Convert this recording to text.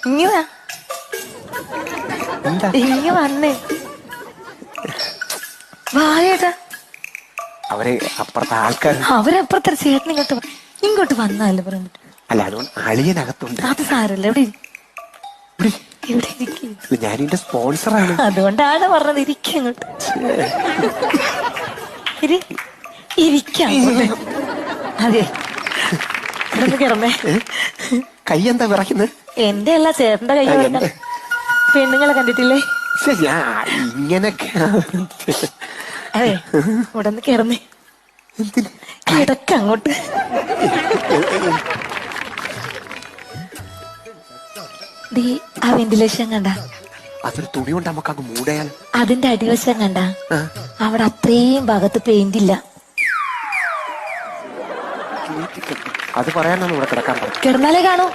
ഇങ്ങ എന്താ ഇങ്ങ വന്നേ വായേട്ടാ. അവര് അപ്പുറത്തെ ആൾക്കാർ. അവരപ്പുറത്തെ ചേട്ടൻ ഇങ്ങോട്ട് വന്നാലേ പറയാൻ പറ്റും. അല്ല അതുകൊണ്ട് അളിയനകത്തുണ്ട്. അത് സാരല്ല. ഇവിടെ ഇരിക്കും. ഞാനിന്റെ സ്പോൺസറാണ്. അതുകൊണ്ടാണ് പറഞ്ഞത് ഇരിക്കും ഇങ്ങോട്ട്. ഇരിക്കാം. അതെ ഇവിടെ കിടന്നേ. കൈ എന്താ വിറയ്ക്കുന്നത്? എന്റെ അല്ല ചേട്ടന്റെ കൈ വിറയ്ക്കാൻ. പെണ്ണുങ്ങളെ കണ്ടിട്ടില്ലേ? ഞാൻ ഇങ്ങനൊക്കെ. അതെ ഇവിടെ നിന്ന് കിടന്നേ. കിടക്ക അങ്ങോട്ട്. ആ വെന്റിലേഷൻ കണ്ട? അതൊരു തുണി കൊണ്ട് നമുക്ക് അങ്ങ് മൂടയാൽ. അതിന്റെ അടിവശം കണ്ട? അവിടെ അത്രയും ഭാഗത്ത് പെയിന്റ് ഇല്ല. അത് പറയാനാണ് ഇവിടെ കിടക്കാൻ പറഞ്ഞത്. കിടന്നാലേ കാണൂ.